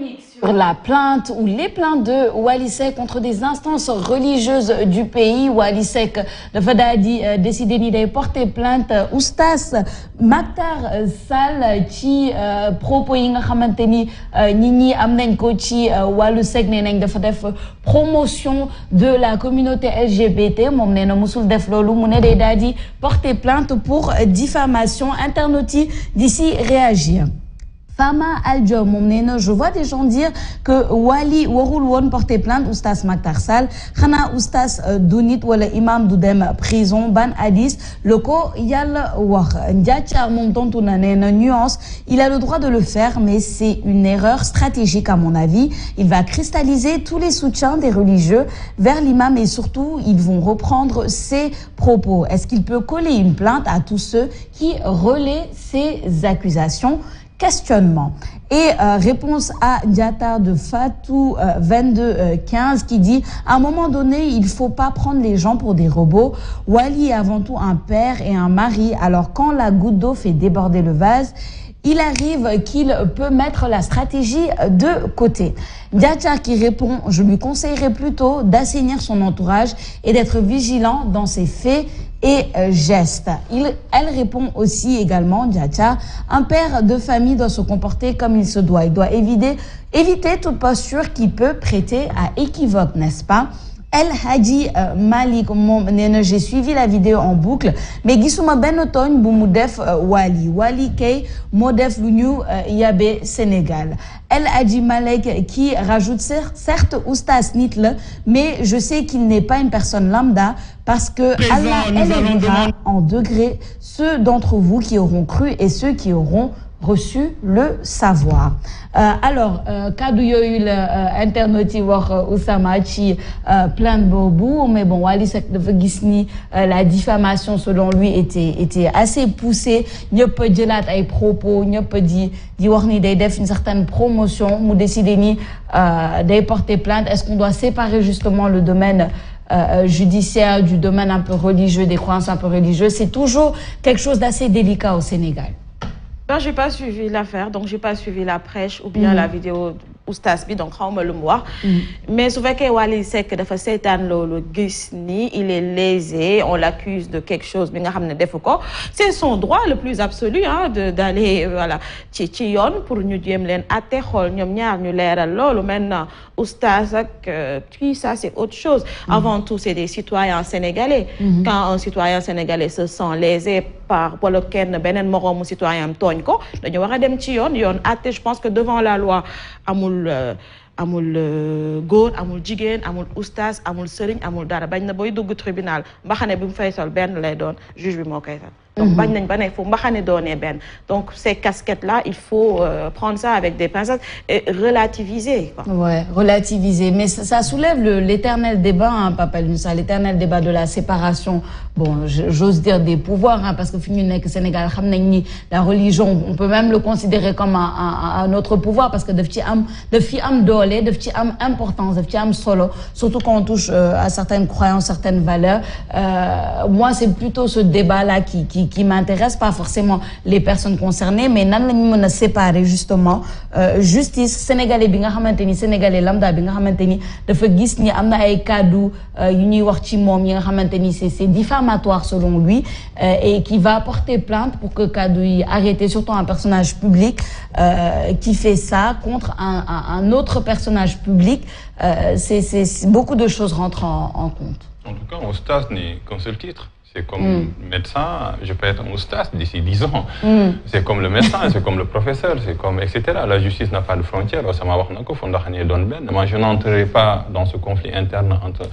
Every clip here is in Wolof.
polémique sur la plainte ou les plaintes de Wally Seck contre des instances religieuses du pays. Wally Seck dafa daal di décider ni day porter plainte Oustaz Mactar Sall ci propos yi nga xamante ni nit ñi am nañ ko ci Wally Seck nee nañ dafa def promotion de la communauté LGBT moom nee na musul def loolu mu ne day daal di porter plainte pour diffamation. Internautes yi d'ici réagir. Fama Al-Diop moom nee na je vois des gens dire que Wally warul woon porter plainte Oustaz Mactar Sall xanaa Oustaz du nit wala imam du dem prison ban hadis le ko yàlla wax Ndiathiar moom tontu na nee na nuance il a le droit de le faire mais c'est une erreur stratégique à mon avis il va cristalliser tous les soutiens des religieux vers l'imam et surtout ils vont reprendre ses propos. Est-ce qu'il peut coller une plainte à tous ceux qui relaient ces accusations? Questionnement. Et réponse à Diatar de Fatou 2215 qui dit à un moment donné il faut pas prendre les gens pour des robots. Wally est avant tout un père et un mari. Alors quand la goutte d'eau fait déborder le vase, il arrive qu'il peut mettre la stratégie de côté. Diatar qui répond je lui conseillerais plutôt d'assainir son entourage et d'être vigilant dans ses faits et gestes. Elle répond aussi également, Diatia, un père de famille doit se comporter comme il se doit. Il doit éviter toute posture qui peut prêter à équivoque, n'est-ce pas? El Hadji Malik moom nee na j'ai suivi la vidéo en boucle mais gisuma benn tooñ bu mu def Wally kay moo def lu ñu yabe Sénégal. El Hadji Malik qui rajoute certes Oustaz nit la mais je sais qu'il n'est pas une personne lambda parce que Allah élèvera en degrés ceux d'entre vous qui auront cru et ceux qui auront reçu le savoir. Alors kaddu yooyu la internaute yi wax Oussama ci plainte boobu mais bon Wally Seck dafa gis ni la diffamation selon lui était assez poussée ñëpp jëlaat ay propos ñëpp di wax ni day def une certaine promotion mu décider ni day porter plainte. Est-ce qu'on doit séparer justement le domaine judiciaire du domaine un peu religieux, des croyances un peu religieuses? C'est toujours quelque chose d'assez délicat au Sénégal. Non, j'ai pas suivi l'affaire, donc j'ai pas suivi la prêche ou bien la vidéo Oustaz bi donc xawma lu mu wax. Mais su fekkee Wally Seck dafa seetaan loolu gis ni il est lésé, on l'accuse de quelque chose bi nga xam ne defu ko, c'est son droit le plus absolu d'aller voilà ci yoon pour ñu jéem leen àtte xool ñoom ñaar ñu leeral loolu. Maintenant Oustaz ak puis ça c'est autre chose. Avant tout c'est des citoyens sénégalais. Quand un citoyen sénégalais se sent lésé par wala kenn beneen moroomu citoyen am tooñ ko dañu war a dem ci yoon àtte. Je pense que devant la loi amul góor amul jigéen amul oustaz amul sëriñ amul dara bañ na booy dugg tribunal mbaxane bi mu fay sol benn lay doon juge bi moo koy fal. Donc bañ nañ ba ne fu mbaxane doonee benn. Donc ces casquettes là il faut prendre ça avec des pincettes et relativiser quoi. Ouais, relativiser mais ça soulève l'éternel débat Papa Moussa, l'éternel débat de la séparation, bon j'ose dire des pouvoirs parce que fi ñu nekk Sénégal xam nañ ni la religion on peut même le considérer comme un autre pouvoir parce que daf fi am doole daf ci am importance daf ci am solo surtout quand on touche à certaines croyances, certaines valeurs. Moi c'est plutôt ce débat là qui m'intéresse, pas forcément les personnes concernées mais nan lañu mën a séparer justement justice sénégalais bi nga xamante ni sénégalais lambda bi nga xamante ni dafa gis ni am na ay kaddu yu ñuy wax ci moom yi nga xamante ni c'est diffamatoire selon lui et qui va porter plainte pour que kaddu yi arrêté, surtout un personnage public qui fait ça contre un autre personnage public. C'est beaucoup de choses rentrent en compte. En tout cas, Oustaz n'est qu'un seul titre. C'est comme médecin, je peux être un oustaz d'ici 10 ans. C'est comme le médecin, c'est comme le professeur, c'est comme etc. La justice n'a pas de frontières. Moi, je n'entrerai pas dans ce conflit interne entre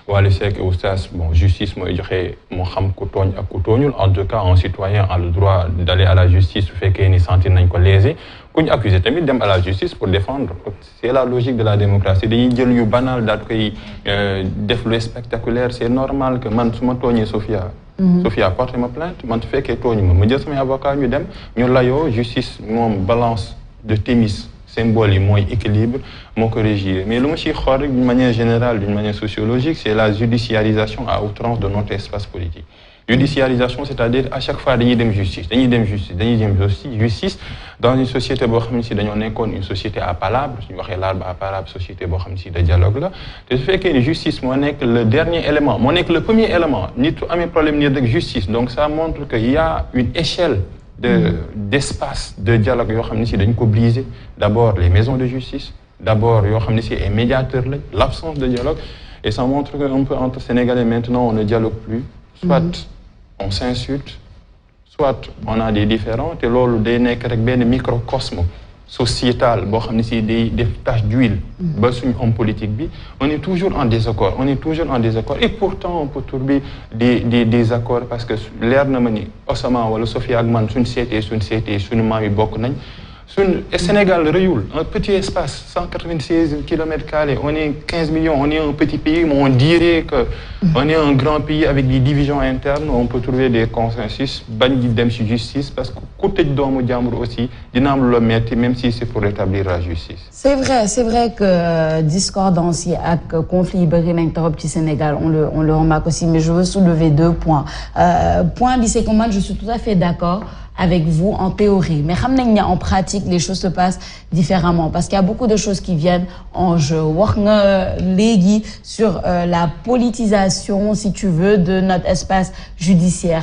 Wally Seck et oustaz. Bon, justice, moi, je dirais, en tout cas, un citoyen a le droit d'aller à la justice, fait qu'il n'y sentit pas lésé. Qu'on accuse tamit dem à la justice pour défendre. C'est la logique de la démocratie. Dañuy jël yu banal daal koy def lu spectaculaire. C'est normal que man suma tooñee Sophia. Sophia porte ma plainte man su fekkee tooñu ma jël samay avocat ñu dem ñu layoo justice moom balance de Thémis symbole yi mooy équilibre moo ko régir. Mais lu ma ciy xool rek d'une manière générale, d'une manière sociologique, c'est la judiciarisation à outrance de notre espace politique. Judiciarisation, c'est-à-dire à chaque fois dañuy dem justice dañuy dem justice dans une société boo xam ne si dañoo nekkoon une société à palabre suñu waxee l'arbre à palabre société boo xam ne si de dialogue la te su fekkee ni justice moo nekk le dernier élément moo nekk le premier élément nit ku amee problème nii rek justice donc ça montre que y a une échelle d'espace de dialogue yoo xam ne si dañ ko briser d'abord les maisons de justice d'abord yoo xam ne si ay médiateurs la l'absence de dialogue et ça montre que un peu entre Sénégalais maintenant on ne dialogue plus soit on s'insulte soit on a des différends te loolu day nekk rek benn microcosme sociétal boo xam ne si day def tache d'huile ba suñu homme politique bi on est toujours en désaccord et pourtant on peut trouver des accords parce que leer na ma ni Osama wala Sophia ak man suñu suñu maam yi bokk nañ Sénégal rëyul un petit espace 196 km², on est 15 millions, on est un petit pays, mais on dirait que on est un grand pays avec des divisions internes, on peut trouver des consensus, bañ di dem ci justice parce que ku tëj doomu jàmbur aussi dina am lu metti même si c'est pour rétablir la justice. C'est vrai que discordance yi ak conflit yi bëri nañ trop ci Sénégal, on le remarque aussi, mais je veux soulever 2 points. Point bi c'est que moi je suis tout à fait d'accord avec vous en théorie, mais en pratique les choses se passent différemment parce qu'il y a beaucoup de choses qui viennent en jeu. Wax nga légui sur la politisation, si tu veux, de notre espace judiciaire.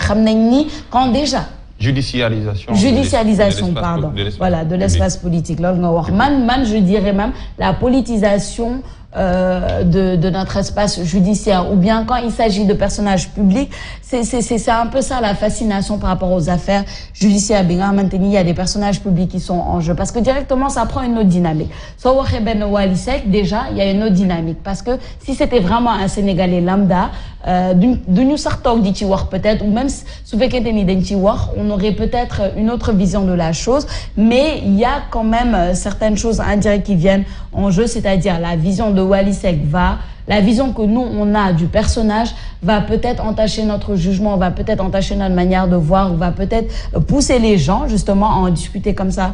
Quand déjà judiciarisation pardon, voilà, de l'espace politique. Man, je dirais même la politisation de notre espace judiciaire, ou bien quand il s'agit de personnages publics, c'est un peu ça la fascination par rapport aux affaires judiciaires. Maintenant, il y a des personnages publics qui sont en jeu parce que directement ça prend une autre dynamique. Soit Ben Wally Seck, déjà il y a une autre dynamique parce que si c'était vraiment un Sénégalais lambda, d'une sorte di ci wax peut-être, ou même su fekkente ni dañ ci wax, on aurait peut-être une autre vision de la chose, mais il y a quand même certaines choses indirectes qui viennent en jeu, c'est-à-dire la vision de Wally Seck la vision que nous on a du personnage va peut-être entacher notre jugement, va peut-être entacher notre manière de voir, va peut-être pousser les gens justement à en discuter comme ça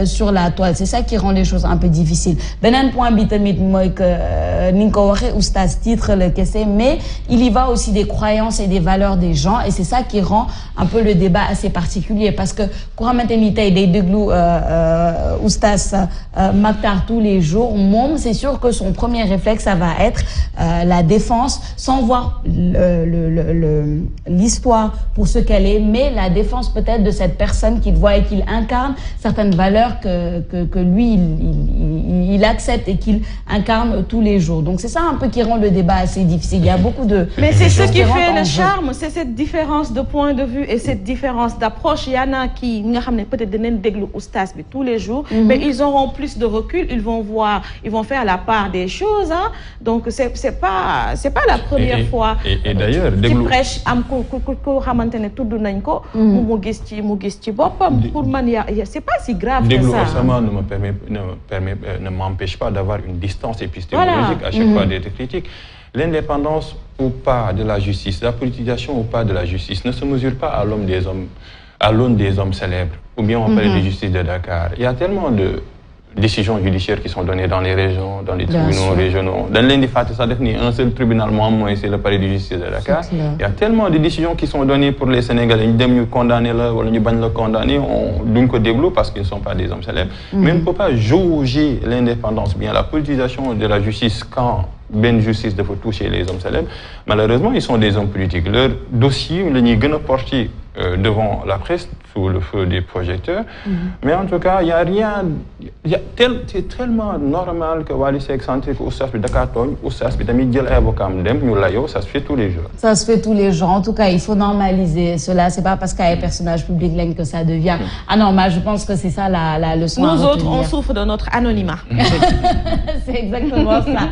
sur la toile. C'est ça qui rend les choses un peu difficiles. Benen point bi tamit moy que ni ko waxé oustaz titre le kessé, mais il y va aussi des croyances et des valeurs des gens et c'est ça qui rend un peu le débat assez particulier parce que ku xamanteni tay day déglu oustaz Mactar tous les jours, mom c'est sûr que son premier réflexe ça va être la défense sans voir l'histoire pour ce qu'elle est, mais la défense peut-être de cette personne qu'il voit et qu'il incarne certaines valeurs que lui il accepte et qu'il incarne tous les jours. Donc c'est ça un peu qui rend le débat assez difficile. Il y a beaucoup de mais c'est ce qui fait le charme, c'est cette différence de point de vue et cette différence d'approche. Il y en a qui peut-être dinañ déglu oustaz bi tous les jours, mais ils auront plus de recul, ils vont faire la part des choses, hein. Donc c'est pas la première fois. Et d'ailleurs qui prêche am ko xamantene tuddu nañ ko mu gis ci bopam. Pour man c'est pas si grave que ça. Osama ne m'empêche pas d'avoir une distance épistémologique à chaque fois d'être critique. L'indépendance ou pas de la justice, la politisation ou pas de la justice ne se mesure pas à l'aune des hommes célèbres ou bien on parle de justice de Dakar. Il y a tellement de décisions judiciaires qui sont données dans les régions, dans les tribunaux régionaux. Dans l'Indifat, ça définit un seul tribunal, moi, c'est le palais de justice de Dakar. Il y a tellement de décisions qui sont données pour les Sénégalais. Nous condamner là, ou nous le condamner, on développe parce qu'ils ne sont pas des hommes célèbres. Mais on ne peut pas jauger l'indépendance, bien la politisation de la justice quand ben justice de toucher les hommes célèbres. Malheureusement, ils sont des hommes politiques. Leur dossier, ils sont portés devant la presse sous le feu des projecteurs. Mais en tout cas, il n'y a rien. C'est tellement normal que Wally Seck sentait que Oustaz bi Dakar tooñ, Oustaz bi tamit jël avocat dem ñu layoo, ça se fait tous les jours. Ça se fait tous les jours. En tout cas, il faut normaliser cela. C'est pas parce qu'il y a un personnage public que ça devient anormal. Je pense que c'est ça la leçon. Nous autres, on souffre de notre anonymat. C'est exactement ça.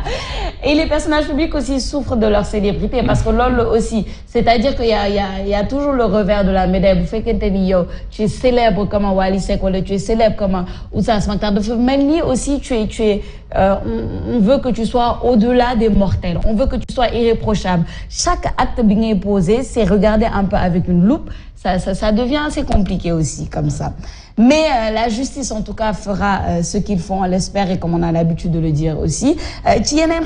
Et les personnages publics aussi souffrent de leur célébrité parce que LOL aussi, c'est-à-dire qu'il y a toujours le revers de la médaille. Vous faites que tu es célèbre comme Wally Seck ou tu es célèbre comme Oustaz Mactar. Même aussi, on veut que tu sois au-delà des mortels. On veut que tu sois irréprochable. Chaque acte bien posé, c'est regardé un peu avec une loupe. Ça devient assez compliqué aussi comme ça. Mais la justice, en tout cas, fera ce qu'ils font, on l'espère, et comme on a l'habitude de le dire aussi. Internet,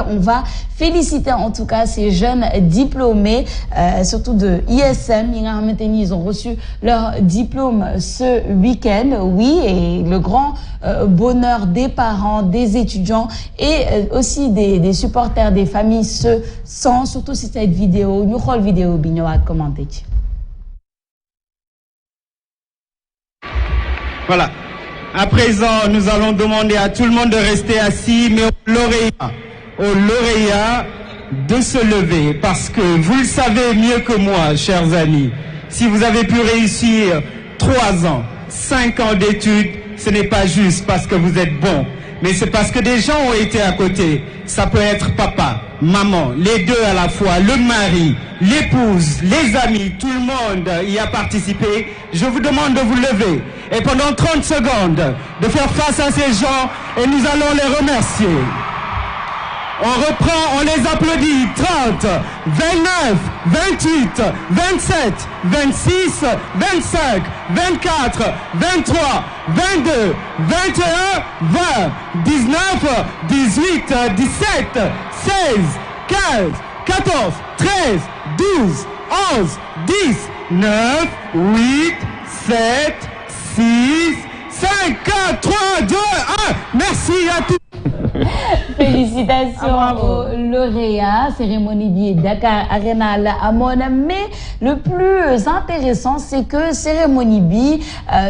on va féliciter en tout cas ces jeunes diplômés, surtout de ISM. Ils ont reçu leur diplôme ce week-end, oui, et le grand bonheur des parents, des étudiants et aussi des supporters, des familles se sent, surtout si cette vidéo, nous avons vidéo, nous avons commenté. Voilà. À présent, nous allons demander à tout le monde de rester assis, mais aux lauréats de se lever, parce que vous le savez mieux que moi, chers amis. Si vous avez pu réussir 3 ans, 5 ans d'études, ce n'est pas juste parce que vous êtes bon, mais c'est parce que des gens ont été à côté. Ça peut être papa, maman, les deux à la fois, le mari, l'épouse, les amis, tout le monde y a participé. Je vous demande de vous lever et pendant 30 secondes de faire face à ces gens et nous allons les remercier. On reprend, on les applaudit. 30, 29, 28, 27, 26, 25, 24, 23, 22, 21, 20, 19, 18, 17, 16, 15, 14, 13, 12, 11, 10, 9, 8, 7, 6, 5, 4, 3, 2, 1. Merci à tous. Félicitations aux lauréats, cérémonie billet Dakar Arena la Amona. Mais le plus intéressant, c'est que cérémonie billet,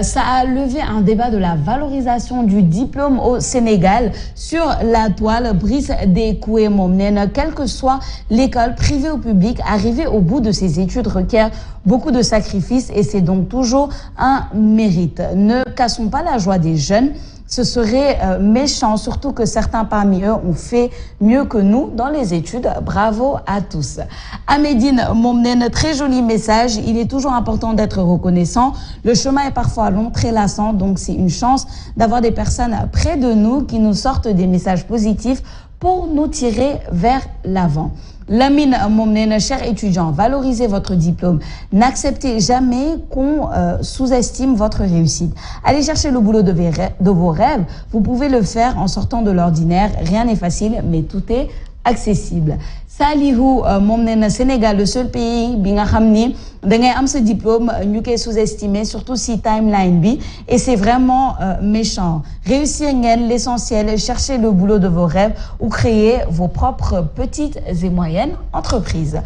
ça a levé un débat de la valorisation du diplôme au Sénégal sur la toile. Brice Dekoué Momnen, quelle que soit l'école privée ou publique, arriver au bout de ses études requiert beaucoup de sacrifices et c'est donc toujours un mérite. Ne cassons pas la joie des jeunes. Ce serait méchant, surtout que certains parmi eux ont fait mieux que nous dans les études. Bravo à tous. Amédine Momnen, très joli message. Il est toujours important d'être reconnaissant. Le chemin est parfois long, très lassant, donc c'est une chance d'avoir des personnes près de nous qui nous sortent des messages positifs pour nous tirer vers l'avant. Lamine Momnen, cher étudiant, valorisez votre diplôme. N'acceptez jamais qu'on sous-estime votre réussite. Allez chercher le boulot de vos rêves. Vous pouvez le faire en sortant de l'ordinaire. Rien n'est facile, mais tout est accessible. Salihou Momnen, Sénégal, le seul pays bi nga xamni da ngay am ce diplôme ñu koy sous-estimer, surtout si timeline bi, et c'est vraiment méchant. Réussir ngeen l'essentiel, chercher le boulot de vos rêves ou créer vos propres petites et moyennes entreprises.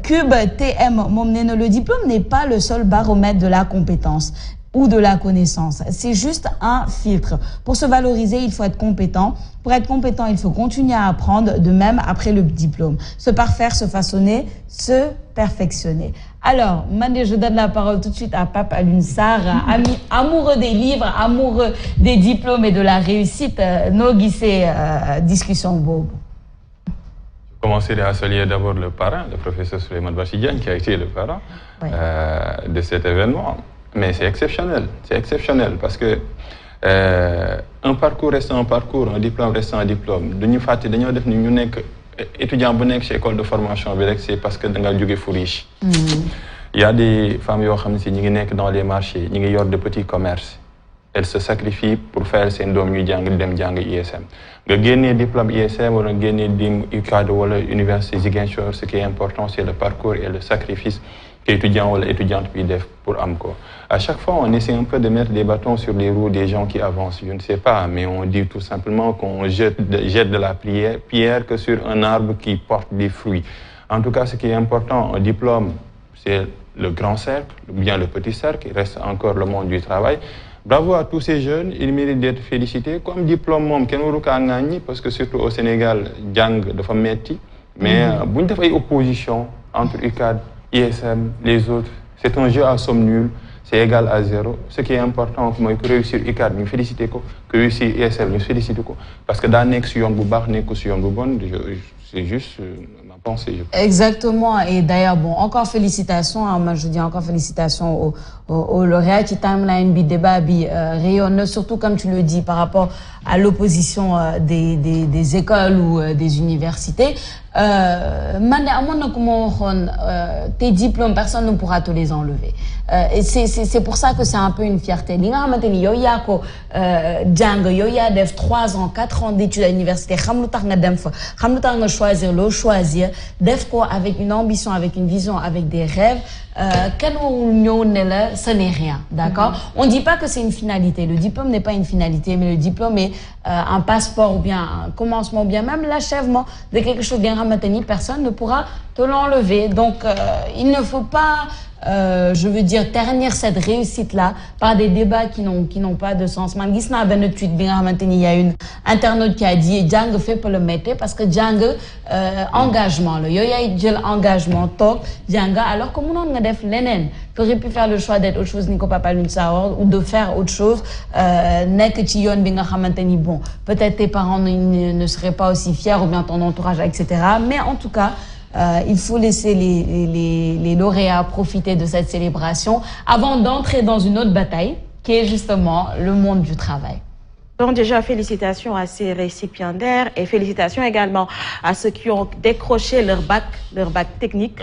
Cube TM Momnen, le diplôme n'est pas le seul baromètre de la compétence ou de la connaissance. C'est juste un filtre. Pour se valoriser, il faut être compétent. Pour être compétent, il faut continuer à apprendre, de même après le diplôme. Se parfaire, se façonner, se perfectionner. Alors, Mandé, je donne la parole tout de suite à Pape Alunsar, amoureux des livres, amoureux des diplômes et de la réussite. Nos guissés, discussion bobo. Je commencerai à saluer d'abord le parrain, le professeur Souleymane Bachidiane, qui a été le parrain de cet événement. Mais c'est exceptionnel parce que un parcours reste un parcours, un diplôme reste un diplôme. Nous sommes étudiants chez l'école de formation, c'est parce que nous sommes riches. Il y a des femmes qui sont dans les marchés, qui ont de petits commerces. Elles se sacrifient pour faire ces dom ñu jàng dem jàng ISM. Nga génnee diplôme ISM wala génnee dim UCAD wala université Ziguinchor, ce qui est important c'est le parcours et le sacrifice qu'étudiant ou étudiante puis def pour AMCO. À chaque fois, on essaie un peu de mettre des bâtons sur les roues des gens qui avancent. Je ne sais pas, mais on dit tout simplement qu'on jette de la pierre que sur un arbre qui porte des fruits. En tout cas, ce qui est important, un diplôme, c'est le grand cercle, ou bien le petit cercle, il reste encore le monde du travail. Bravo à tous ces jeunes, ils méritent d'être félicités. Comme diplôme, parce que surtout au Sénégal, jang de metti, mais si on fait opposition entre UCAD, ISM, les autres, c'est un jeu à somme nulle, c'est égal à 0. Ce qui est important, c'est que réussir UCAD, nous féliciter, que réussir ISM, nous féliciter. Parce que dans les gens c'est juste ma pensée. Exactement, et d'ailleurs, bon, encore félicitations, hein, moi je dis encore félicitations aux lauréats qui timeline bi débat bi rayonne, surtout comme tu le dis par rapport à l'opposition des écoles ou des universités. tes diplômes, personne ne pourra te les enlever. Et c'est pour ça que c'est un peu une fierté. Li nga xamanteni yow ya ko jang yow ya def 3 ans 4 ans d'études à l'université xam lu tax nga dem fa xam lu tax nga choisir lo choisir def ko avec une ambition, avec une vision, avec des rêves. Ce n'est rien, d'accord? On dit pas que c'est une finalité. Le diplôme n'est pas une finalité, mais le diplôme est un passeport ou bien un commencement ou bien même l'achèvement de quelque chose bien ramassé. Personne ne pourra te l'enlever. Donc, il ne faut pas, je veux dire, ternir cette réussite-là par des débats qui n'ont pas de sens. Man, gis na ben tweet bien ramassé, il y a une internaute qui a dit Djang fait pour le mettre parce que Djang engagement le yo ya engagement tok Djang alors que mon nga def lenen tu aurais pu faire le choix d'être autre chose Nico Papa Lune Saor ou de faire autre chose nek ci yoon bi nga xamanteni bon peut-être tes parents ne seraient pas aussi fiers ou bien ton entourage etc. mais en tout cas il faut laisser les lauréats profiter de cette célébration avant d'entrer dans une autre bataille qui est justement le monde du travail. Donc déjà, félicitations à ces récipiendaires et félicitations également à ceux qui ont décroché leur bac technique.